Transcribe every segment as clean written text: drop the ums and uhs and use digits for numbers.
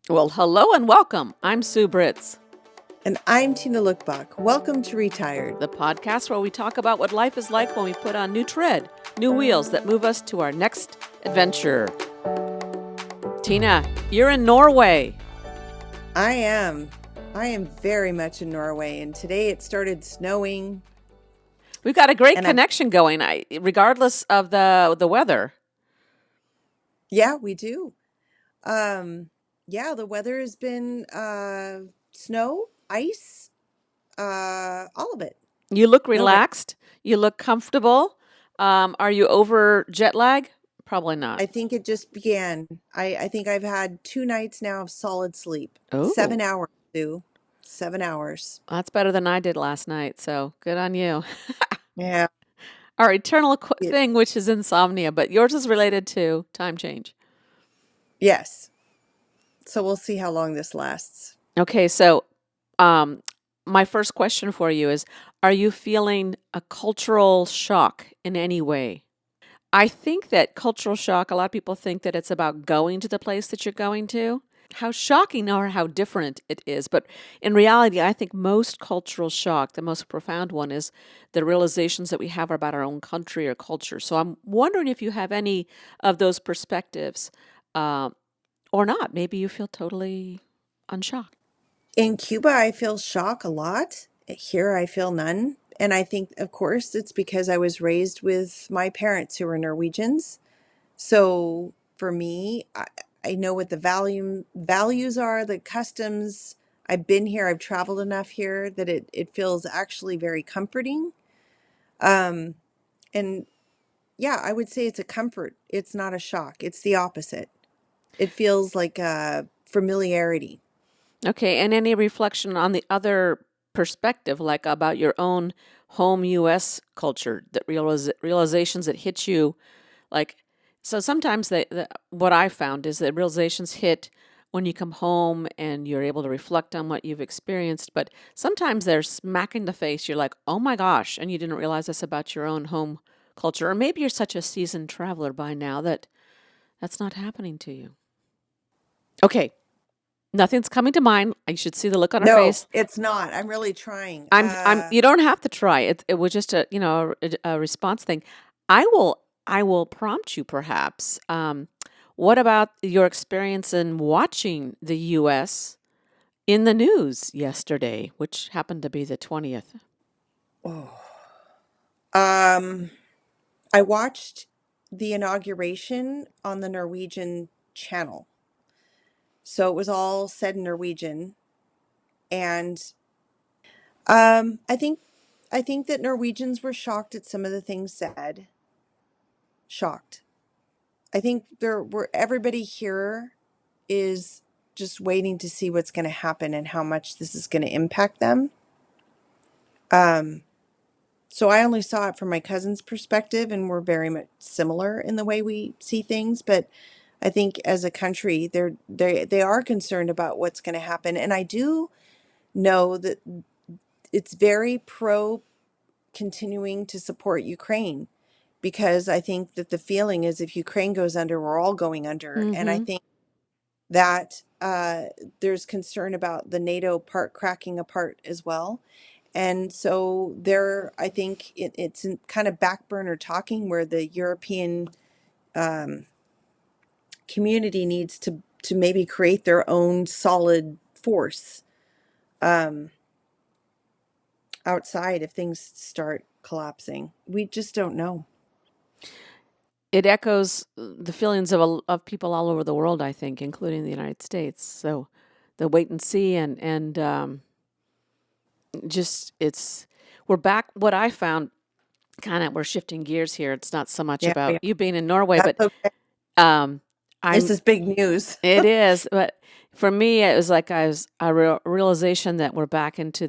Well, hello and welcome. I'm Sue Britz, And I'm Tina Lokkbakk. Welcome to Retired. the podcast where we talk about what life is like when we put on new tread, new wheels that move us to our next adventure. Tina, you're in Norway. I am. I am very much in Norway, and today it started snowing. We've got a great And connection going, regardless of the weather. yeah, we do. Yeah, the weather has been snow, ice, all of it. You look No rain. relaxed. You look comfortable. Are you over jet lag? Probably not. I think it just began. I think I've had 2 nights now of solid sleep. Oh, 7 hours, Sue. 7 hours. that's better than I did last night. So good on you. Yeah. Our eternal It, thing, which is insomnia, but yours is related to time change. yes. So we'll see how long this lasts. Okay, so um, my first question for you is, are you feeling a cultural shock in any way? I think that cultural shock, a lot of people think that it's about going to the place that you're going to. How shocking or how different it is. But in reality, I think most cultural shock, the most profound one, is the realizations that we have about our own country or culture. So I'm wondering if you have any of those perspectives uh, or not. Maybe you feel totally unshocked. In Cuba, I feel shock a lot. Here, I feel none. And I think, of course, it's because I was raised with my parents who were Norwegians. So for me, I know what the values are, the customs. I've been here, I've traveled enough here that it feels actually very comforting. Um, and yeah, I would say it's a comfort. It's not a shock. It's the opposite. It feels like a familiarity. Okay, and any reflection on the other perspective, like about your own home U.S. culture, that realizations that hit you, like so sometimes what I found is that realizations hit when you come home and you're able to reflect on what you've experienced, but sometimes they're smack in the face. You're like, oh my gosh, and you didn't realize this about your own home culture, or maybe you're such a seasoned traveler by now that that's not happening to you. Okay, nothing's coming to mind. You should see the look on her No, face. it's not. I'm really trying. You don't have to try it. It was just a response thing. I will prompt you perhaps. What about your experience in watching the U.S. in the news yesterday, which happened to be the 20th? Oh. Um, I watched the inauguration on the Norwegian channel. So it was all said in Norwegian. And I think that Norwegians were shocked at some of the things said. Shocked. I think there were everybody here is just waiting to see what's going to happen and how much this is going to impact them. Um, so I only saw it from my cousin's perspective, and we're very much similar in the way we see things. But I think as a country, they are concerned about what's going to happen, and I do know that it's very pro continuing to support Ukraine because I think that the feeling is if Ukraine goes under, we're all going under, and I Mm-hmm. think that there's concern about the NATO part cracking apart as well. And so there, I think it's in kind of back burner talking where the European um, community needs to maybe create their own solid force um, outside if things start collapsing. We just don't know. It echoes the feelings of people all over the world, I think, including the United States. So the wait and see and just it's we're back. What I found, kind of, we're shifting gears here. It's not so much Yeah, about you being in Norway, that's but okay. um, This I'm. is big news. It is, but for me, it was like I was a realization that we're back into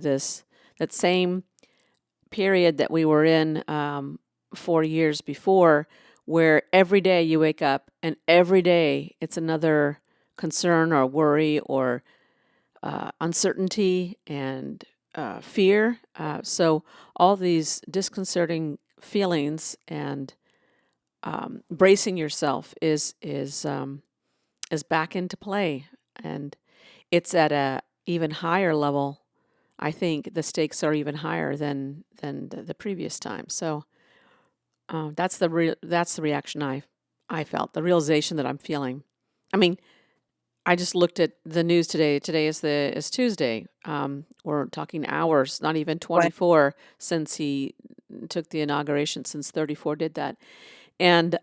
that same period that we were in 4 years before, where every day you wake up and every day it's another concern or worry or uncertainty and fear. So all these disconcerting feelings and bracing yourself is back into play, and it's at a even higher level. I think the stakes are even higher than the previous time. So that's the reaction I felt, the realization that I'm feeling. I mean, I just looked at the news today. Today is Tuesday. We're talking hours, not even What? 24 since he took the inauguration. Since 34 did that, and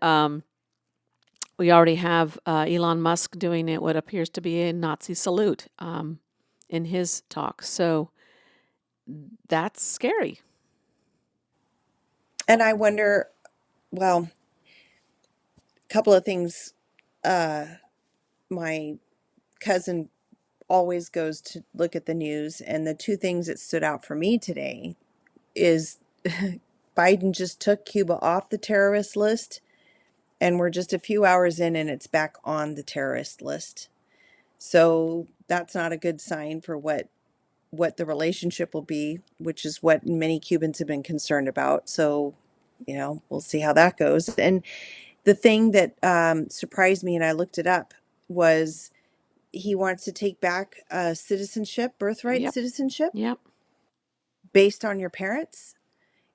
we already have Elon Musk doing it what appears to be a Nazi salute in his talk. So that's scary. And I wonder, well, a couple of things. My cousin always goes to look at the news, and the two things that stood out for me today is Biden just took Cuba off the terrorist list, and we're just a few hours in, and it's back on the terrorist list. So that's not a good sign for what the relationship will be, which is what many Cubans have been concerned about. So, we'll see how that goes. And the thing that surprised me, and I looked it up, was he wants to take back citizenship, birthright Yep. citizenship, Yep. based on your parents.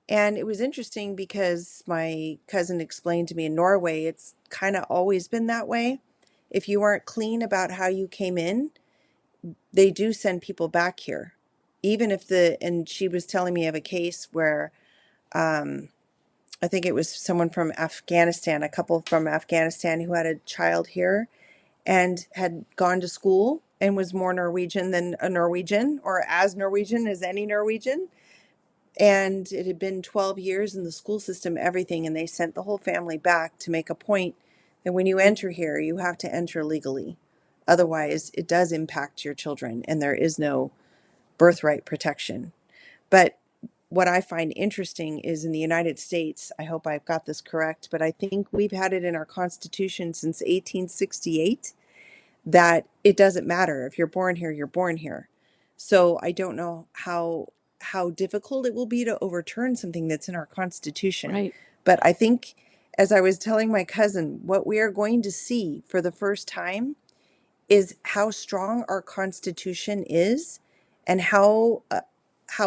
And it was interesting because my cousin explained to me in Norway, it's kind of always been that way. If you aren't clean about how you came in, they do send people back here. Even if and she was telling me of a case where um, I think it was someone from Afghanistan, a couple from Afghanistan who had a child here and had gone to school and was more Norwegian than a Norwegian, or as Norwegian as any Norwegian. And it had been 12 years in the school system, everything. And they sent the whole family back to make a point that when you enter here, you have to enter legally. Otherwise, it does impact your children, and there is no birthright protection. But what I find interesting is in the United States, I hope I've got this correct, but I think we've had it in our Constitution since 1868 that it doesn't matter if you're born here, you're born here. So I don't know how difficult it will be to overturn something that's in our Constitution. Right. But I think, as I was telling my cousin, what we are going to see for the first time is how strong our Constitution is, and how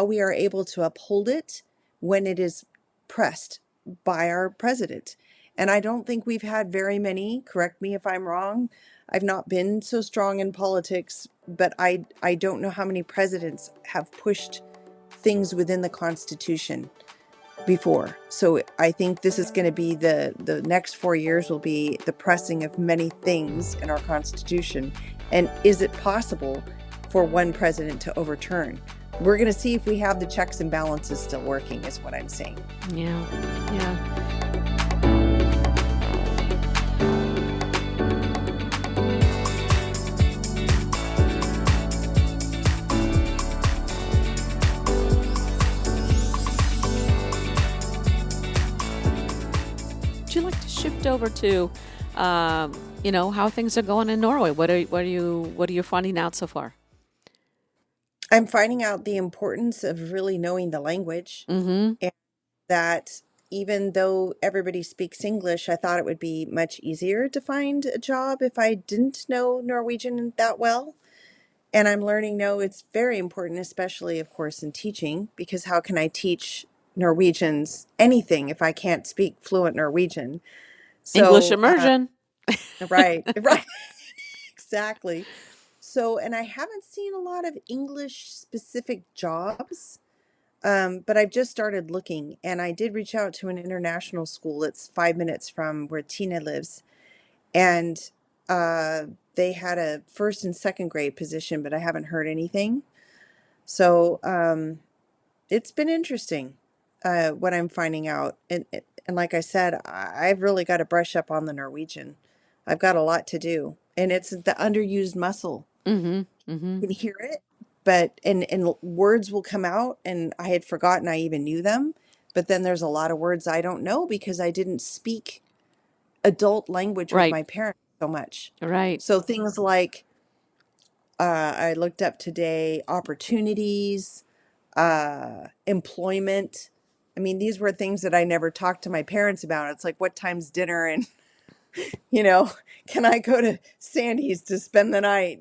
we are able to uphold it when it is pressed by our president. And I don't think we've had very many. Correct me if I'm wrong. I've not been so strong in politics, but I don't know how many presidents have pushed things within the Constitution before. So I think this is going to be the next 4 years will be the pressing of many things in our Constitution. And is it possible for one president to overturn? We're going to see if we have the checks and balances still working, is what I'm saying. Yeah. Yeah. Would you like to shift over to, how things are going in Norway? What are you finding out so far? I'm finding out the importance of really knowing the language, Mm-hmm. and that even though everybody speaks English, I thought it would be much easier to find a job if I didn't know Norwegian that well. And I'm learning, no, it's very important, especially, of course, in teaching, because how can I teach Norwegians anything if I can't speak fluent Norwegian? English So, immersion. right, right, exactly. So, and I haven't seen a lot of English specific jobs, but I've just started looking, and I did reach out to an international school. It's 5 minutes from where Tina lives, and uh, they had a first and second grade position, but I haven't heard anything. So it's been interesting what I'm finding out. And like I said, I've really got to brush up on the Norwegian. I've got a lot to do. And it's the underused muscle. Mm-hmm. Mm-hmm. You can hear it, but and words will come out, and I had forgotten I even knew them. But then there's a lot of words I don't know because I didn't speak adult language with Right. my parents so much. Right. So things like I looked up today opportunities, employment. I mean, these were things that I never talked to my parents about. It's like, what time's dinner? And, you know, can I go to Sandy's to spend the night?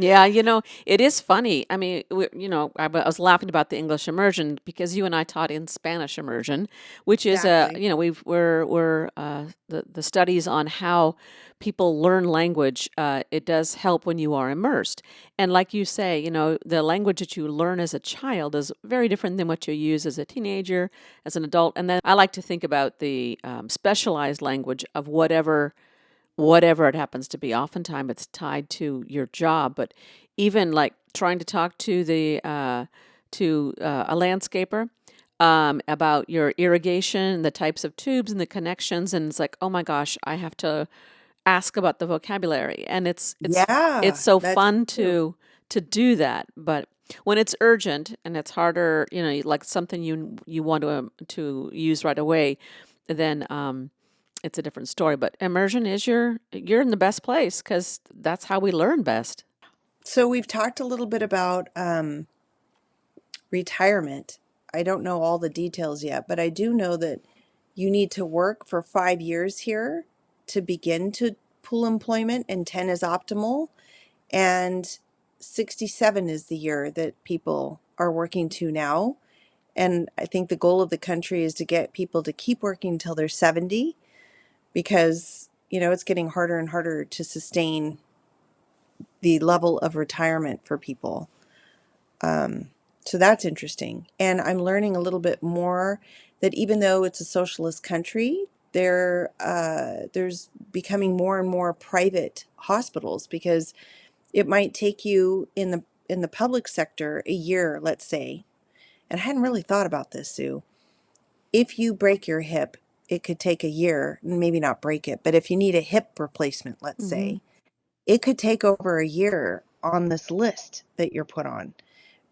Yeah, it is funny. I mean, I was laughing about the English immersion because you and I taught in Spanish immersion, which is Exactly. we're the studies on how people learn language. It does help when you are immersed, and like you say, the language that you learn as a child is very different than what you use as a teenager, as an adult, and then I like to think about the specialized language of whatever it happens to be. Oftentimes it's tied to your job, but even like trying to talk to a landscaper about your irrigation, the types of tubes and the connections, and it's like, oh my gosh, I have to ask about the vocabulary, and it's Yeah, so that's fun true. to do that, but. When it's urgent and it's harder, like something you want to use right away, then it's a different story. But immersion is you're in the best place because that's how we learn best. So we've talked a little bit about retirement. I don't know all the details yet, but I do know that you need to work for 5 years here to begin to pull employment, and 10 is optimal. And 67 is the year that people are working to now. And I think the goal of the country is to get people to keep working until they're 70 because, it's getting harder and harder to sustain the level of retirement for people. So that's interesting. And I'm learning a little bit more that even though it's a socialist country, there's becoming more and more private hospitals because it might take you in the public sector a year, let's say. And I hadn't really thought about this, Sue. If you break your hip, it could take a year, maybe not break it, but if you need a hip replacement, let's Hmm. say, it could take over a year on this list that you're put on.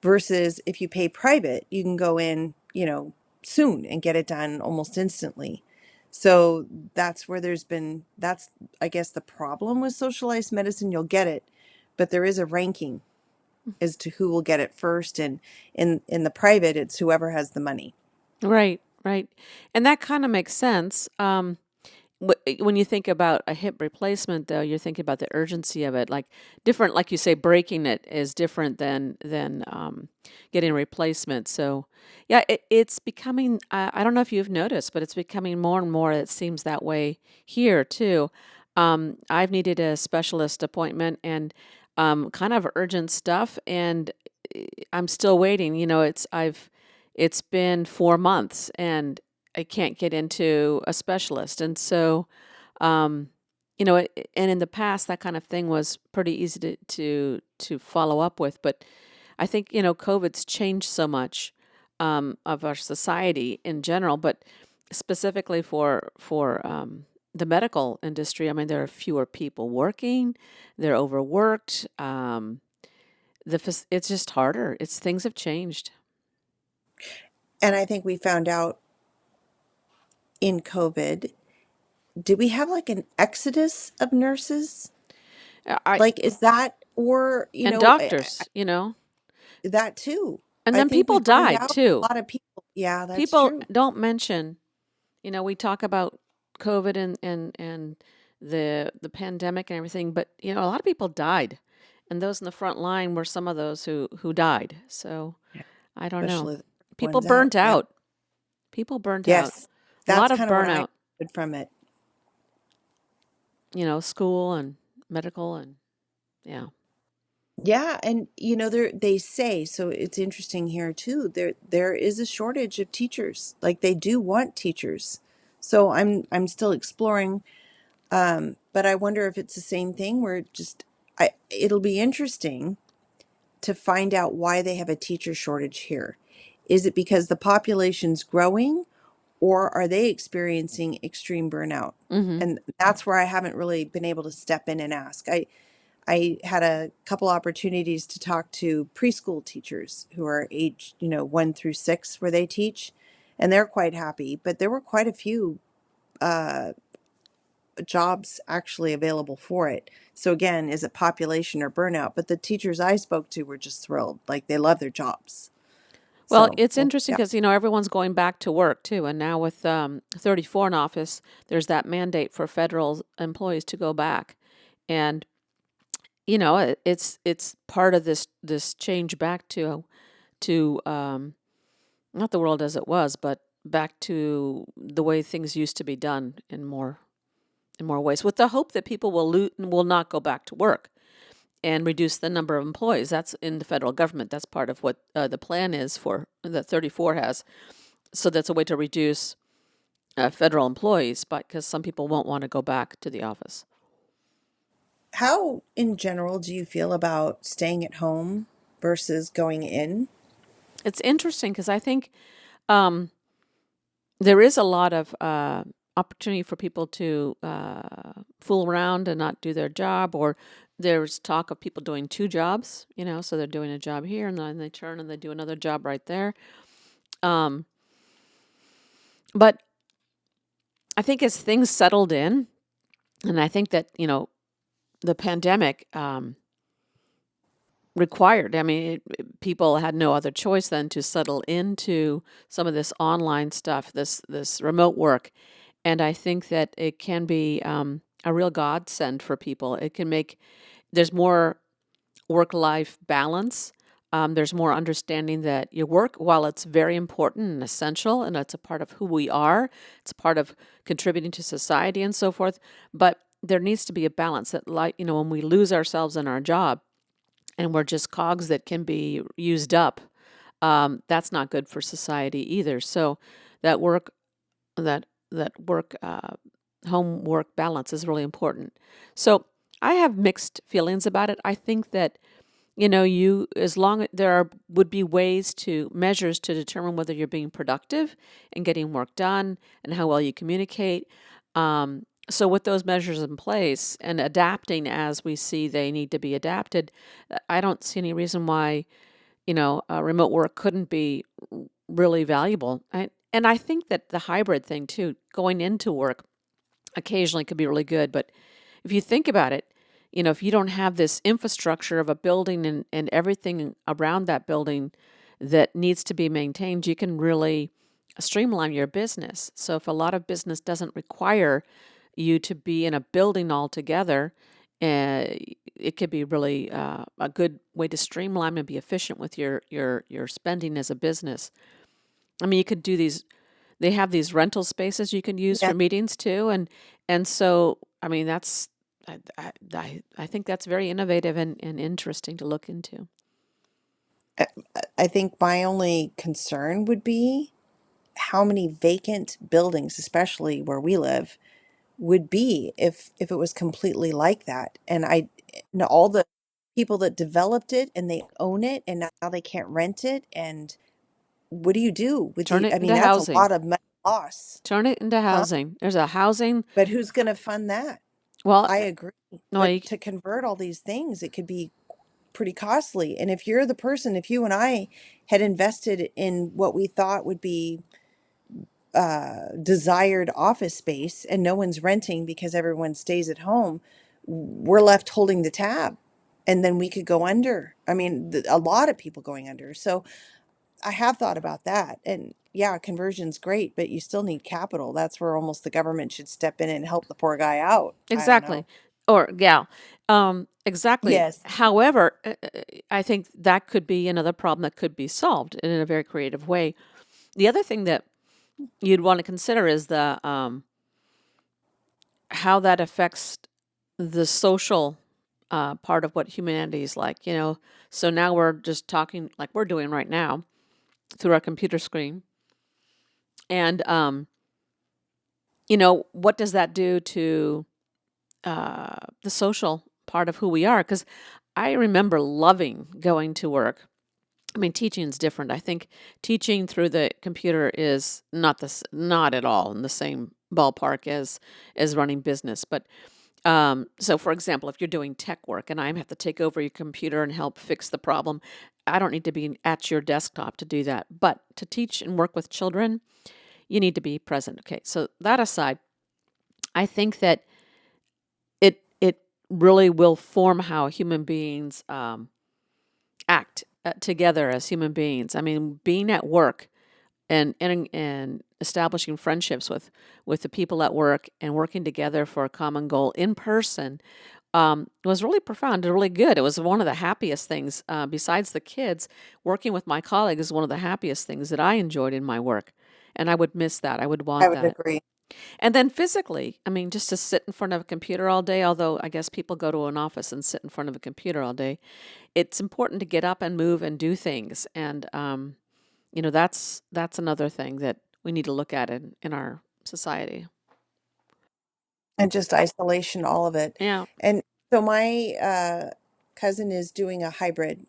Versus if you pay private, you can go in, soon and get it done almost instantly. So that's, I guess, the problem with socialized medicine. You'll get it, but there is a ranking as to who will get it first. And in the private, it's whoever has the money. Right, right, and that kind of makes sense. When you think about a hip replacement, though, you're thinking about the urgency of it. Like different, like you say, breaking it is different than getting a replacement. So, yeah, it's becoming. I don't know if you've noticed, but it's becoming more and more. It seems that way here too. I've needed a specialist appointment and kind of urgent stuff, and I'm still waiting. It's been 4 months, and I can't get into a specialist. And so, um, and in the past, that kind of thing was pretty easy to follow up with. But I think, COVID's changed so much of our society in general, but specifically for the medical industry. I mean, there are fewer people working, they're overworked. It's just harder. Things have changed. And I think we found out in COVID, did we have like an exodus of nurses? I Like, is that, or, And doctors, that too? and I then think we people burned died out a too. lot of people. Yeah, that's People true. don't mention, we talk about COVID and the pandemic and everything, but a lot of people died, and those in the front line were some of those who died. So Yeah. I don't know. Especially the People ones out. burnt Yeah. out. People burnt out. Yes. A That's lot of kind of what I burnout. understood from it. School and medical and yeah. Yeah, and they say, so it's interesting here too. There is a shortage of teachers. Like they do want teachers. So I'm still exploring, but I wonder if it's the same thing where it'll be interesting to find out why they have a teacher shortage here. Is it because the population's growing, or are they experiencing extreme burnout? Mm-hmm. And that's where I haven't really been able to step in and ask. I had a couple opportunities to talk to preschool teachers who are age, 1 through 6, where they teach, and they're quite happy. But there were quite a few uh, jobs actually available for it. So again, is it population or burnout? But the teachers I spoke to were just thrilled, like they love their jobs. Well, So it's well, interesting yeah, because everyone's going back to work too, and now with 34 in office, there's that mandate for federal employees to go back, and it's part of this change back to not the world as it was, but back to the way things used to be done in more ways, with the hope that people will not go back to work and reduce the number of employees. That's in the federal government. That's part of what the plan is for the 34 has. So that's a way to reduce federal employees, but because some people won't want to go back to the office. How, in general, do you feel about staying at home versus going in? It's interesting because I think um, there is a lot of opportunity for people to fool around and not do their job, or there's talk of people doing two jobs, so they're doing a job here and then they turn and they do another job right there. Um, but I think as things settled in, and I think that, the pandemic required, I mean, people had no other choice than to settle into some of this online stuff, this remote work. And I think that it can be a real godsend for people. It can make, there's more work-life balance. There's more understanding that your work, while it's very important and essential, and it's a part of who we are, it's a part of contributing to society and so forth, but there needs to be a balance that, like, when we lose ourselves in our job and we're just cogs that can be used up, that's not good for society either. So that work, that work, home work balance is really important. So I have mixed feelings about it. I think that as long as would be measures to determine whether you're being productive and getting work done and how well you communicate. So with those measures in place and adapting as we see they need to be adapted, I don't see any reason why, remote work couldn't be really valuable. And I think that the hybrid thing too, going into work occasionally could be really good. But if you think about it, if you don't have this infrastructure of a building and everything around that building that needs to be maintained, you can really streamline your business. So if a lot of business doesn't require you to be in a building altogether, it could be really a good way to streamline and be efficient with your spending as a business. I mean, you could do these. They have these rental spaces you can use Yeah, for meetings too, and so I mean that's I think that's very innovative and interesting to look into. I think my only concern would be how many vacant buildings, especially where we live, would be if it was completely like that. And I know all the people that developed it and they own it and now they can't rent it. And what do you do with Turn the, it I mean, into that's a housing. lot of money loss, Turn it into huh? housing. There's a housing. But who's going to fund that? Well, I agree. no, But to convert all these things, it could be pretty costly. And if you're the person, if you and I had invested in what we thought would be desired office space and no one's renting because everyone stays at home, we're left holding the tab. And then we could go under. I mean, a lot of people going under. So I have thought about that. And yeah, conversion's great, but you still need capital. That's where almost the government should step in and help the poor guy out. I don't exactly, know. or gal, exactly. Yes. However, I think that could be another problem that could be solved in a very creative way. The other thing that you'd want to consider is the how that affects the social part of what humanity is like. So now we're just talking like we're doing right now through our computer screen, and what does that do to the social part of who we are? Because I remember loving going to work. I mean, teaching is different. I think teaching through the computer is not at all in the same ballpark as running business. But so, for example, if you're doing tech work and I have to take over your computer and help fix the problem, I don't need to be at your desktop to do that. But to teach and work with children, you need to be present. Okay, so that aside, I think that it really will form how human beings act together as human beings. I mean, being at work and establishing friendships with the people at work and working together for a common goal in person it was really profound and really good. It was one of the happiest things, besides the kids. Working with my colleagues is one of the happiest things that I enjoyed in my work. And I would miss that. I would I want would that. agree. And then physically, I mean, just to sit in front of a computer all day, although I guess people go to an office and sit in front of a computer all day, it's important to get up and move and do things. And, that's another thing that we need to look at in our society. And just isolation, all of it. Yeah. And so my cousin is doing a hybrid.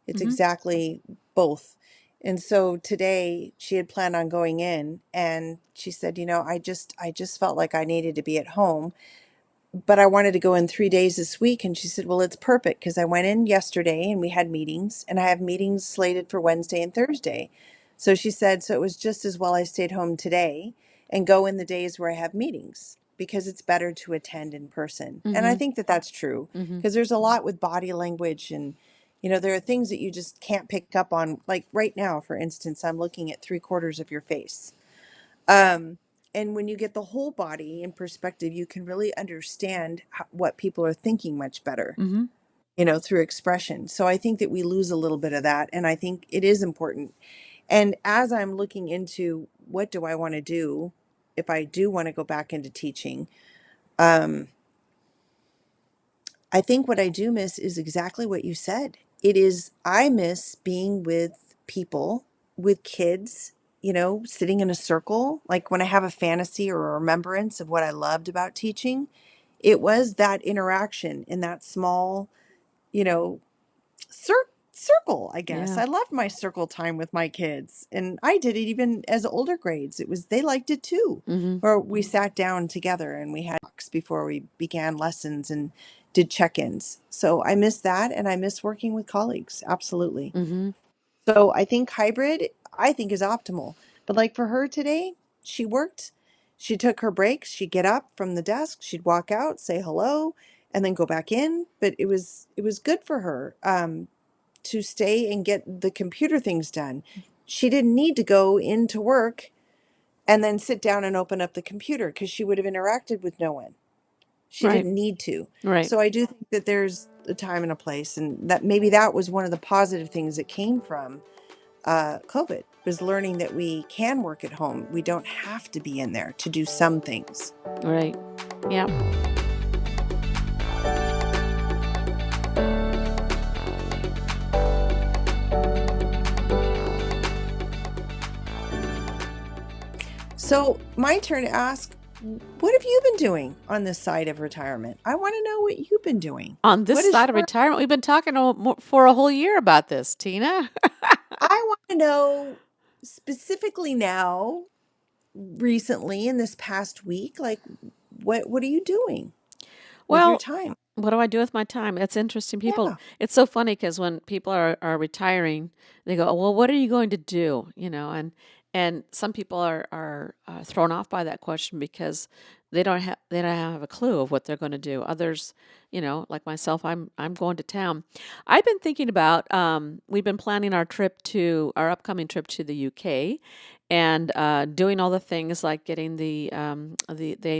It's Hmm. exactly both. And so today she had planned on going in and she said, I just felt like I needed to be at home, but I wanted to go in 3 days this week. And she said, well, it's perfect because I went in yesterday and we had meetings and I have meetings slated for Wednesday and Thursday. So she said, so it was just as well I stayed home today and go in the days where I have meetings because it's better to attend in person. And I Hmm. think that that's true Hmm. because there's a lot with body language and, there are things that you just can't pick up on. Like right now, for instance, I'm looking at 3/4 of your face. Um, and when you get the whole body in perspective, you can really understand what people are thinking much better, Hmm. through expression. So I think that we lose a little bit of that. And I think it is important. And as I'm looking into what do I want to do if I do want to go back into teaching, um, I think what I do miss is exactly what you said. I miss being with people, with kids, sitting in a circle. Like when I have a fantasy or a remembrance of what I loved about teaching, it was that interaction in that small, you know, circle, I guess. Yeah. I loved my circle time with my kids. And I did it even as older grades. They liked it too. Hmm. Where we sat down together and we had talks before we began lessons and did check-ins. So I miss that and I miss working with colleagues. Absolutely. Hmm. So I think hybrid, I think is optimal. But like for her today, she worked, she took her breaks, she'd get up from the desk, she'd walk out, say hello, and then go back in. But it was good for her. To stay and get the computer things done. She didn't need to go into work and then sit down and open up the computer because she would have interacted with no one. She Right. didn't need to. Right. So I do think that there's a time and a place, and that maybe that was one of the positive things that came from COVID was learning that we can work at home. We don't have to be in there to do some things. Right. Yeah. So my turn to ask, what have you been doing on this side of retirement? I want to know what you've been doing. On this What is side of your retirement, we've been talking for a whole year about this, Tina. I want to know specifically now, recently in this past week, like what are you doing with your Well, time? what do I do with my time? It's interesting. Yeah. It's so funny because when people are retiring, they go, well, what are you going to do? And some people are thrown off by that question because they don't have a clue of what they're going to do. Others, like myself, I'm going to town. I've been thinking about, we've been planning our upcoming trip to the UK and doing all the things like getting they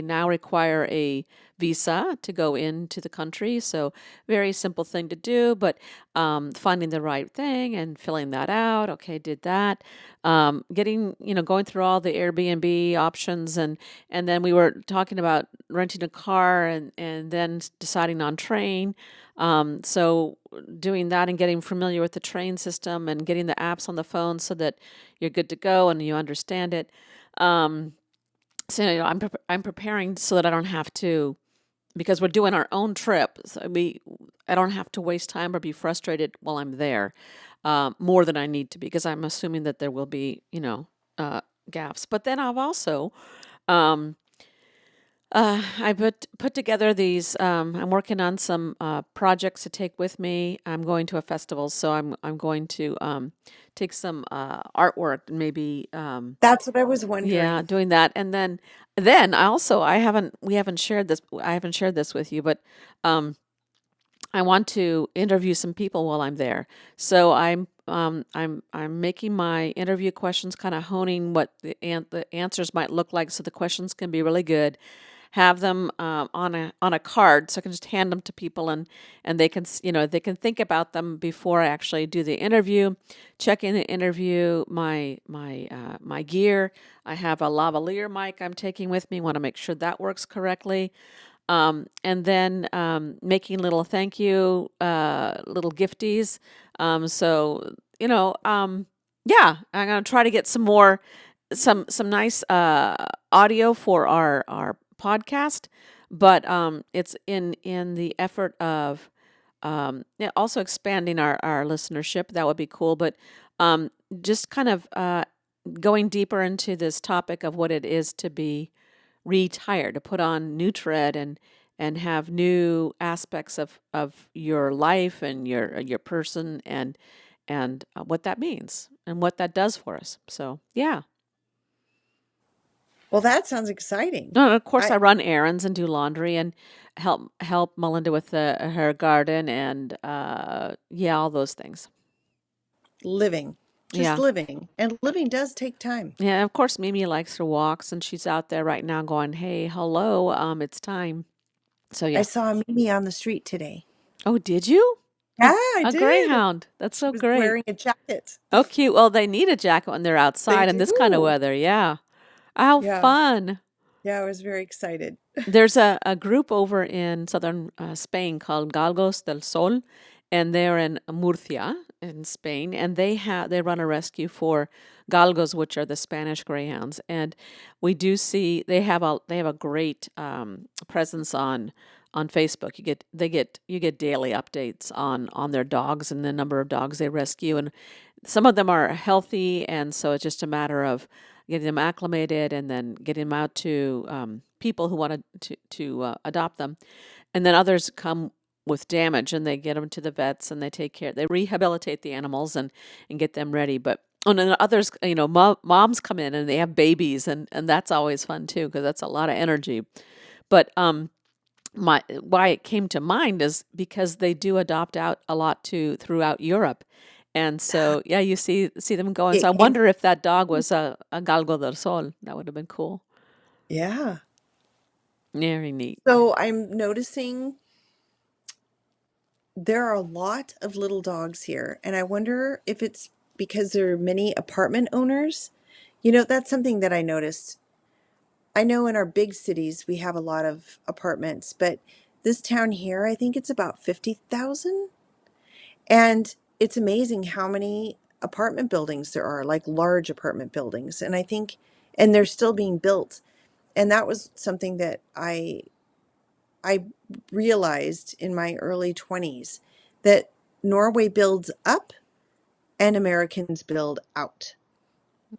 now require a visa to go into the country. So very simple thing to do, but finding the right thing and filling that out. Okay, did that. Going through all the Airbnb options, and then we were talking about renting a car and then deciding on train. So doing that and getting familiar with the train system and getting the apps on the phone so that you're good to go and you understand it. Um, so I'm preparing so that I don't have to, because we're doing our own trip. So I don't have to waste time or be frustrated while I'm there, more than I need to be, because I'm assuming that there will be, gaps. But then I've also, um, I put together these. I'm working on some projects to take with me. I'm going to a festival, so I'm going to take some artwork and maybe That's what I was yeah, wondering. doing that. And then I also I haven't we haven't shared this I haven't shared this with you, but um I want to interview some people while I'm there. So I'm making my interview questions, kind of honing what the answers might look like, so the questions can be really good. have them on a card, so I can just hand them to people, and they can they can think about them before I actually do the interview. Check in the interview, my gear. I have a lavalier mic I'm taking with me. Want to make sure that works correctly. And then making little thank you, little gifties. So yeah, I'm gonna try to get some more, some nice audio for our podcast, but it's in the effort of yeah, also expanding our listenership. That would be cool, but just kind of going deeper into this topic of what it is to be retire, to put on new tread and have new aspects of your life and your person and what that means and what that does for us. So yeah. Well, that sounds exciting. No, and of course I I run errands and do laundry and help Melinda with her garden and yeah, all those things. living, just Yeah. living, and living does take time. Yeah, of course Mimi likes her walks and she's out there right now going, "Hey, hello, it's time." So I yeah. saw Mimi on the street today. Oh, did you? Yeah, I A did. greyhound. That's She so was great. wearing a jacket. Oh, cute. Well, they need a jacket when they're They outside in this kind of do. weather. Yeah. How Yeah. fun. Yeah, I was very excited. There's a group over in southern Spain called Galgos del Sol, and they're in Murcia in Spain, and they run a rescue for galgos, which are the Spanish greyhounds. And we do see they have a great presence on Facebook. You get daily updates on their dogs and the number of dogs they rescue, and some of them are healthy, and so it's just a matter of getting them acclimated and then getting them out to people who want to adopt them. And then others come with damage and they get them to the vets and they rehabilitate the animals and get them ready. But and then others, moms come in and they have babies and that's always fun too because that's a lot of energy. But my why it came to mind is because they do adopt out a lot to throughout Europe. And so yeah, you see them going. So It I came. wonder if that dog was a Galgo del Sol. That would have been cool. Yeah. Very neat. So I'm noticing there are a lot of little dogs here, and I wonder if it's because there are many apartment owners. That's something that I noticed. I know in our big cities we have a lot of apartments, but this town here, I think it's about 50,000. And it's amazing how many apartment buildings there are, like large apartment buildings. And they're still being built. And that was something that I realized in my early 20s, that Norway builds up and Americans build out.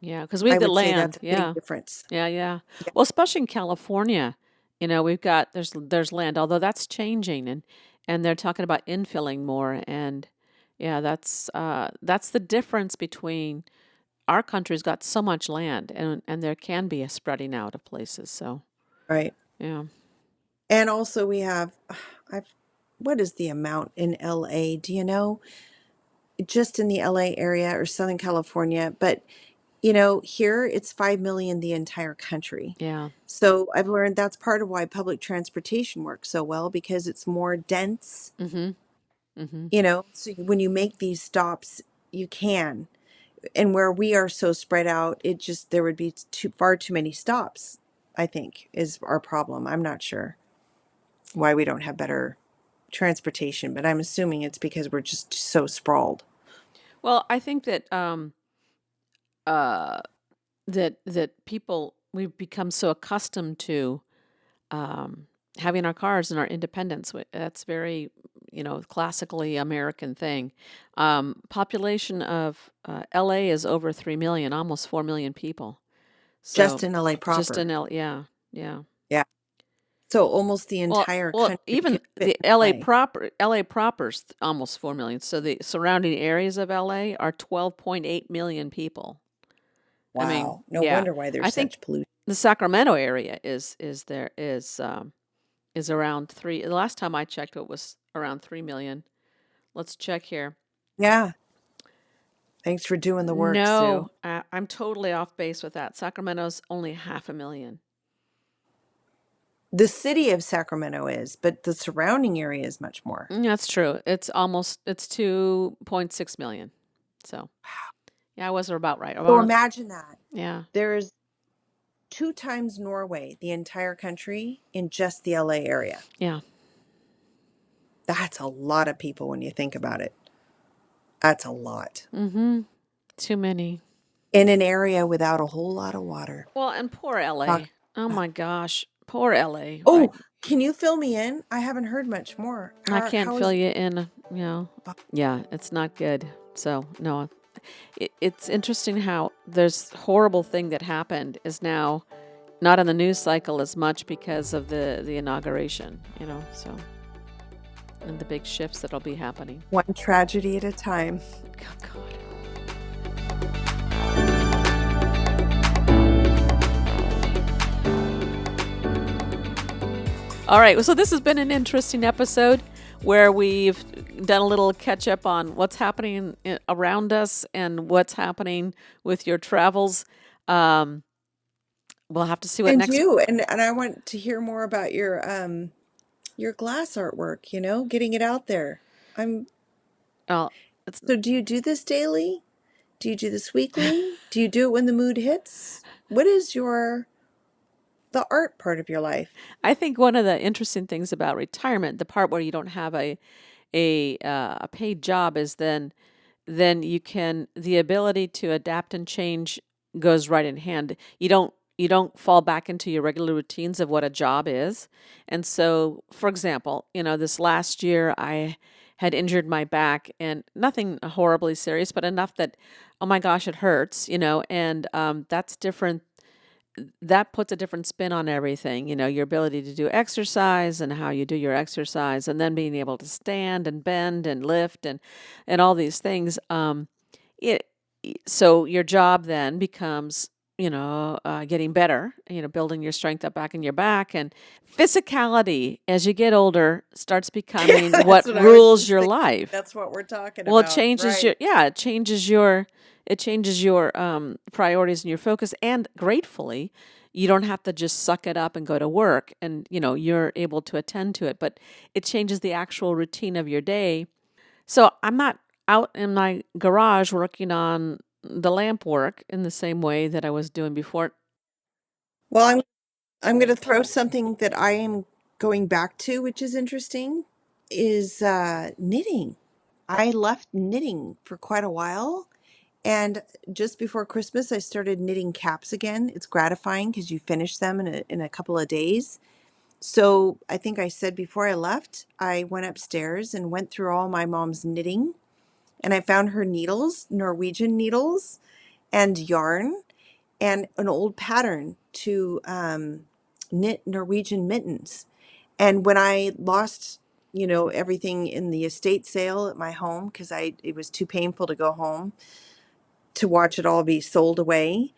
Yeah, because we I have the would say that's land. a big Yeah, difference. yeah, yeah. Yeah, Well, especially in California, we've got there's land, although that's changing and they're talking about infilling more and yeah, that's the difference between our country's got so much land and there can be a spreading out of places. So right. yeah. And also we have, I've, what is the amount in LA? Do you know? Just in the LA area or Southern California, but here it's 5 million the entire country. Yeah. So I've learned that's part of why public transportation works so well, because it's more dense, Mhm. Mhm. so when you make these stops, you can. And where we are so spread out, there would be far too many stops, I think, is our problem. I'm not sure why we don't have better transportation, but I'm assuming it's because we're just so sprawled. Well, I think that uh that people we've become so accustomed to having our cars and our independence. That's very, classically American thing. Population of LA is over 3 million, almost 4 million people. Just So in LA just proper. in yeah, yeah. Yeah. So almost the Well, entire well, country can even fit the in LA. LA proper's almost 4 million. So the surrounding areas of LA are 12.8 million people. I mean, Wow. No yeah. wonder why I there's think such pollution. the Sacramento area is around 3. The last time I checked it was around 3 million. Let's check here. Yeah. Thanks for doing the work, Sue. No, I'm totally off base with that. Sacramento's only half a million. The city of Sacramento is, but the surrounding area is much more. That's true. It's 2.6 million. So, yeah, I was about right. So About, imagine that. yeah. There's 2 times Norway, the entire country, in just the LA area. Yeah. That's a lot of people when you think about it. That's a lot. Mm-hmm. Too many. In an area without a whole lot of water. Well, and poor Talk. LA. Oh my gosh. Poor LA, right? Oh, can you fill me in? I haven't heard much more. I How can't how fill is you in, you know. Yeah, it's not good. So, no. It's interesting how there's horrible thing that happened is now not in the news cycle as much because of the inauguration, so and the big shifts that'll be happening. one tragedy at a time? Oh, God. All right, so this has been an interesting episode where we've done a little catch up on what's happening around us and what's happening with your travels. Um, we'll have to see what And next. you, and I want to hear more about your glass artwork, getting it out there. I'm Well, it's So do you do this daily? Do you do this weekly? Do you do it when the mood hits? What is the art part of your life? I think one of the interesting things about retirement, the part where you don't have a paid job, is then you can the ability to adapt and change goes right in hand. You don't fall back into your regular routines of what a job is. And so, for example, this last year I had injured my back and nothing horribly serious, but enough that, oh my gosh, it hurts, and that's different. That puts a different spin on everything, your ability to do exercise and how you do your exercise, and then being able to stand and bend and lift and all these things. It so your job then becomes, getting better, building your strength up back in your back, and physicality as you get older starts becoming That's what what I was rules just your thinking. life. That's what we're talking Well, about, right? it changes your priorities and your focus, and gratefully, you don't have to just suck it up and go to work, and you're able to attend to it. But it changes the actual routine of your day. So I'm not out in my garage working on the lamp work in the same way that I was doing before. Well, I'm going to throw something that I am going back to, which is interesting, is knitting. I left knitting for quite a while. And just before Christmas, I started knitting caps again. It's gratifying because you finish them in a couple of days. So I think I said before I left, I went upstairs and went through all my mom's knitting, and I found her needles, Norwegian needles, and yarn, and an old pattern to knit Norwegian mittens. And when I lost, everything in the estate sale at my home, because it was too painful to go home to watch it all be sold away.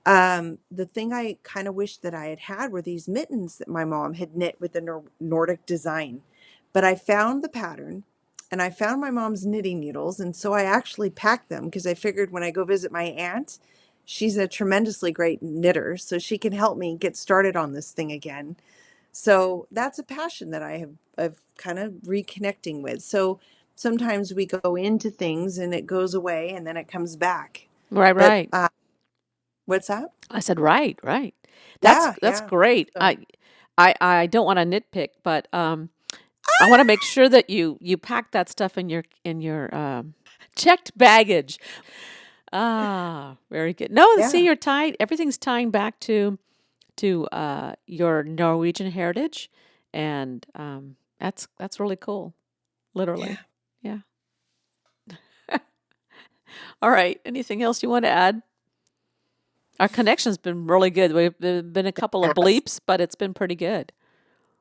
The thing I kind of wished that I had had were these mittens that my mom had knit with the Nordic design. But I found the pattern and I found my mom's knitting needles. And so I actually packed them because I figured when I go visit my aunt, she's a tremendously great knitter, so she can help me get started on this thing again. So that's a passion that I've kind of reconnecting with. So sometimes we go into things and it goes away and then it comes back. Right, But right. what's that? I said, right, right. That's Yeah, that's yeah. great. So I don't want to nitpick, but I want to make sure that you pack that stuff in your checked baggage. Ah, very good. No, see, yeah, you're tied. Everything's tying back to your Norwegian heritage, and that's really cool. yeah. Literally, yeah. All right. Anything else you want to add? Our connection's been really good. We've been a couple of Yes. bleeps, but it's been pretty good.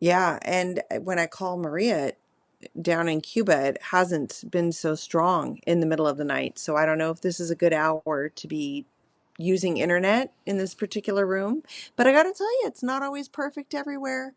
Yeah, and when I call Maria down in Cuba, it hasn't been so strong in the middle of the night. So I don't know if this is a good hour to be using internet in this particular room. But I got to tell you, it's not always perfect everywhere.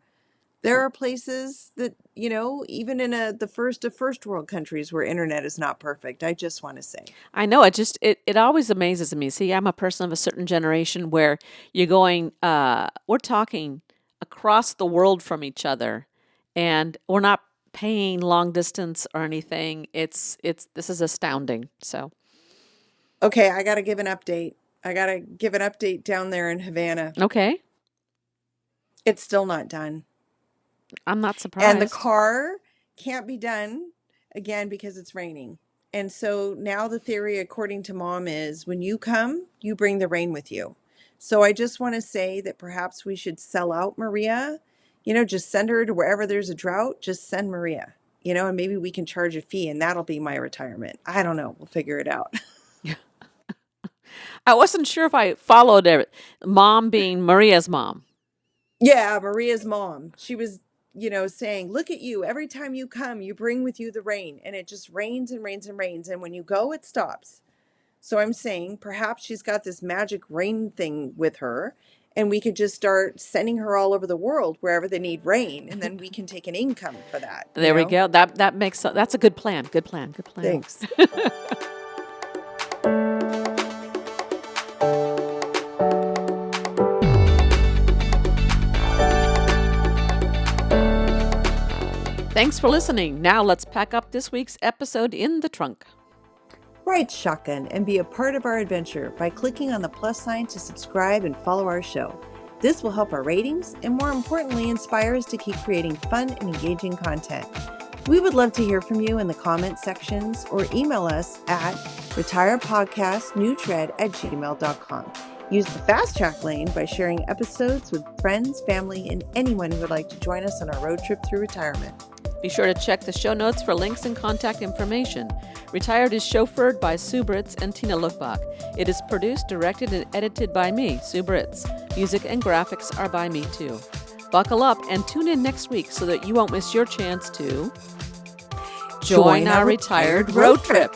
There are places that, even in the first of first world countries where internet is not perfect. I just want to say. I know it always amazes me. See, I'm a person of a certain generation where you're going, we're talking across the world from each other, and we're not paying long distance or anything. This is astounding. So, Okay, I got to give an update. I got to give an update down there in Havana. okay, It's still not done. I'm not And the surprised. car can't be done again because it's raining. And so now the theory, according to Mom, is when you come, you bring the rain with you. So I just want to say that perhaps we should sell out Maria, just send her to wherever there's a drought, just send Maria, and maybe we can charge a fee and that'll be my retirement. I don't know. We'll figure it out. I wasn't sure if I followed it. Mom being Maria's mom. Yeah, Maria's mom. She was, saying, look at you. Every time you come, you bring with you the rain. And it just rains and rains and rains. And when you go, it stops. So I'm saying perhaps she's got this magic rain thing with her. And we could just start sending her all over the world wherever they need rain. And then we can take an income for that. There we go. That's a good plan. Good plan. Good plan. Thanks. Thanks for listening. Now let's pack up this week's episode in the trunk. Ride shotgun and be a part of our adventure by clicking on the plus sign to subscribe and follow our show. This will help our ratings and, more importantly, inspire us to keep creating fun and engaging content. We would love to hear from you in the comment sections or email us at retirepodcastnewtread@gmail.com. Use the fast track lane by sharing episodes with friends, family, and anyone who would like to join us on our road trip through retirement. Be sure to check the show notes for links and contact information. Retired is chauffeured by Sue Britz and Tina Lokkbakk. It is produced, directed, and edited by me, Sue Britz. Music and graphics are by me too. Buckle up and tune in next week so that you won't miss your chance to join our retired road trip.